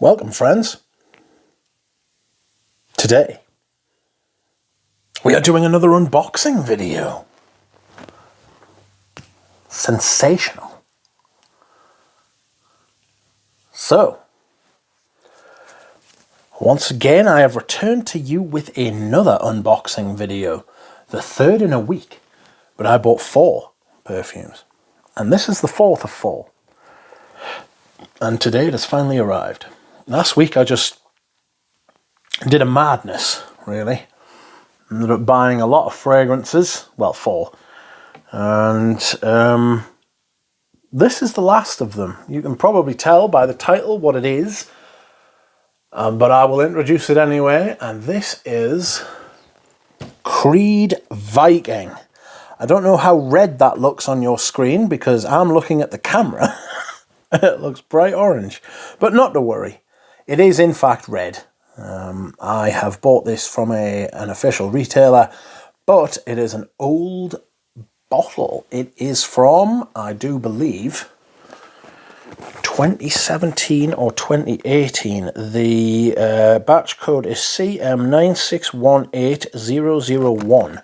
Welcome, friends. Today, we are doing another unboxing video. Sensational. So, once again, I have returned to you with another unboxing video. The third in a week, but I bought 4 perfumes. And this is the 4th of 4. And today it has finally arrived. Last week I just did a madness, really. Ended up buying a lot of fragrances, well, 4. And this is the last of them. You can probably tell by the title what it is, but I will introduce it anyway. And this is Creed Viking. I don't know how red that looks on your screen because I'm looking at the camera. It looks bright orange, but not to worry. It is in fact red. I have bought this from an official retailer, but it is an old bottle. It is from, I do believe, 2017 or 2018. The batch code is CM9618001.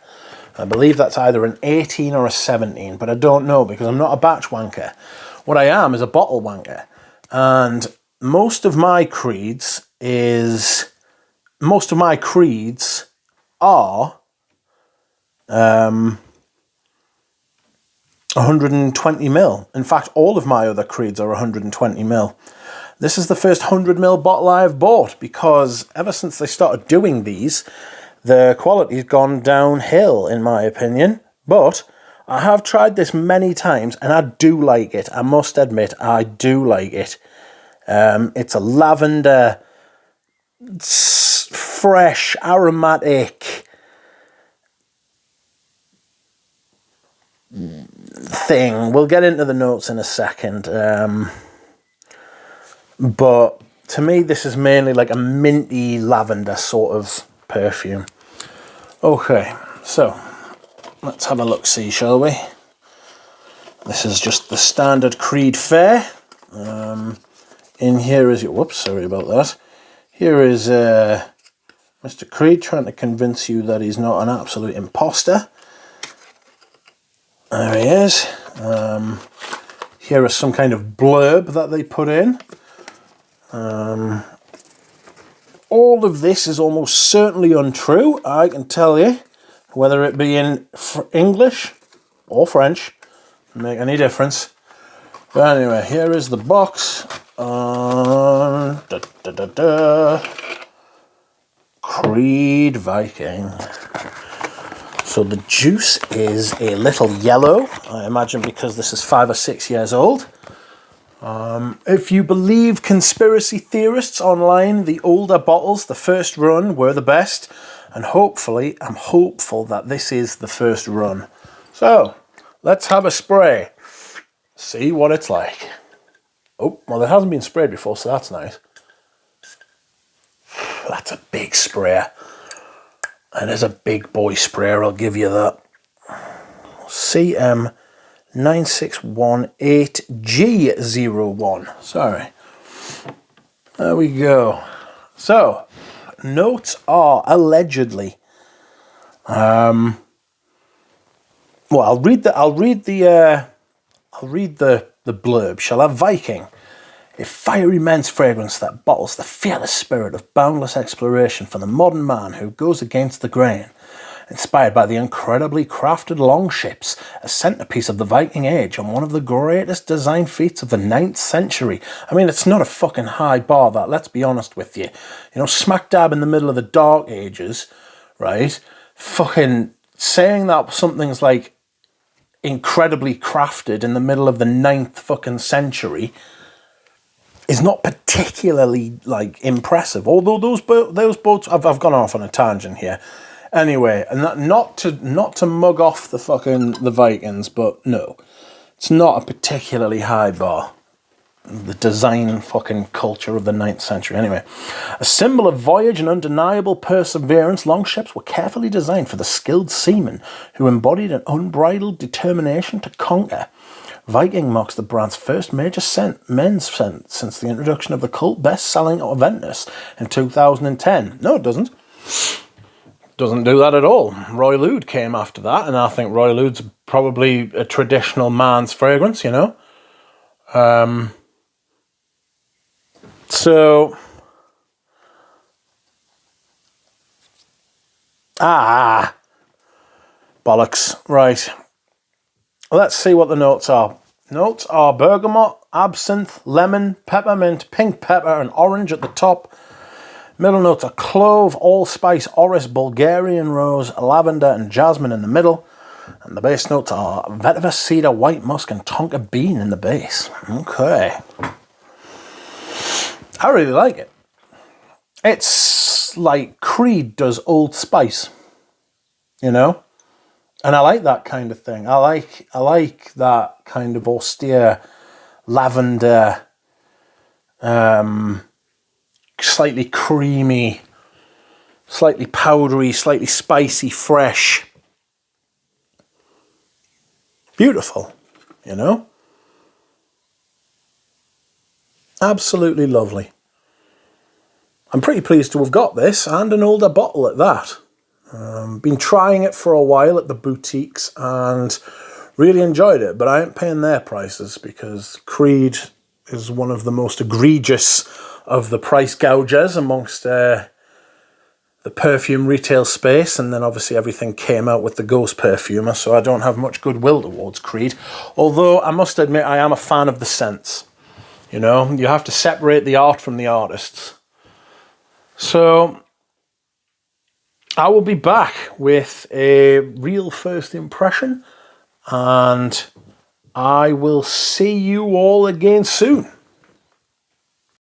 I believe that's either an 18 or a 17, but I don't know because I'm not a batch wanker. What I am is a bottle wanker. And most of my creeds are 120ml. In fact, all of my other creeds are 120ml. This is the first 100ml bottle I have bought because ever since they started doing these, the quality's gone downhill, in my opinion. But I have tried this many times and I do like it. I must admit, I do like it. It's a lavender, fresh, aromatic thing. We'll get into the notes in a second. But to me, this is mainly like a minty lavender sort of perfume. Okay, so let's have a look-see, shall we? This is just the standard Creed fare. In here is your... Whoops, sorry about that. Here is Mr. Creed trying to convince you that he's not an absolute imposter. There he is. Here is some kind of blurb that they put in. All of this is almost certainly untrue, I can tell you. Whether it be in English or French, doesn't make any difference. But anyway, here is the box. Creed Viking. So the juice is a little yellow, I imagine because this is 5 or 6 years old. If you believe conspiracy theorists online, the older bottles, the first run, were the best. And hopefully, I'm hopeful that this is the first run. So, let's have a spray. See what it's like. Oh, well, it hasn't been sprayed before, so that's nice. That's a big sprayer. It is a big boy sprayer, I'll give you that. CM9618001. Sorry. There we go. So, notes are allegedly. Well, I'll read the blurb. Shall I? Viking, a fiery men's fragrance that bottles the fearless spirit of boundless exploration for the modern man who goes against the grain. Inspired by the incredibly crafted longships, a centerpiece of the Viking Age and one of the greatest design feats of the 9th century. I mean, it's not a fucking high bar, that, let's be honest with you. You know, smack dab in the middle of the Dark Ages, right? Fucking saying that something's like incredibly crafted in the middle of the 9th fucking century is not particularly, like, impressive. Although those boats, I've gone off on a tangent here. Anyway, and that, not to mug off the Vikings, but no, it's not a particularly high bar. The design fucking culture of the 9th century. Anyway, a symbol of voyage and undeniable perseverance, longships were carefully designed for the skilled seamen who embodied an unbridled determination to conquer. Viking marks the brand's first major men's scent since the introduction of the cult best-selling Aventus in 2010. No, it doesn't. Doesn't do that at all. Roy Lude came after that, and I think Roy Lude's probably a traditional man's fragrance, you know? So... bollocks. Right. Let's see what the notes are. Notes are bergamot, absinthe, lemon, peppermint, pink pepper, and orange at the top. Middle notes are clove, allspice, orris, Bulgarian rose, lavender, and jasmine in the middle. And the base notes are vetiver, cedar, white musk, and tonka bean in the base. Okay. I really like it. It's like Creed does Old Spice, you know? And I like that kind of thing. I like that kind of austere lavender, slightly creamy, slightly powdery, slightly spicy, fresh. Beautiful, you know? Absolutely lovely. I'm pretty pleased to have got this, and an older bottle at that. Been trying it for a while at the boutiques and really enjoyed it, but I ain't paying their prices because Creed is one of the most egregious of the price gougers amongst the perfume retail space, and then obviously everything came out with the Ghost perfumer, so I don't have much goodwill towards Creed, although I must admit I am a fan of the scents. You know, you have to separate the art from the artists. So I will be back with a real first impression, and I will see you all again soon.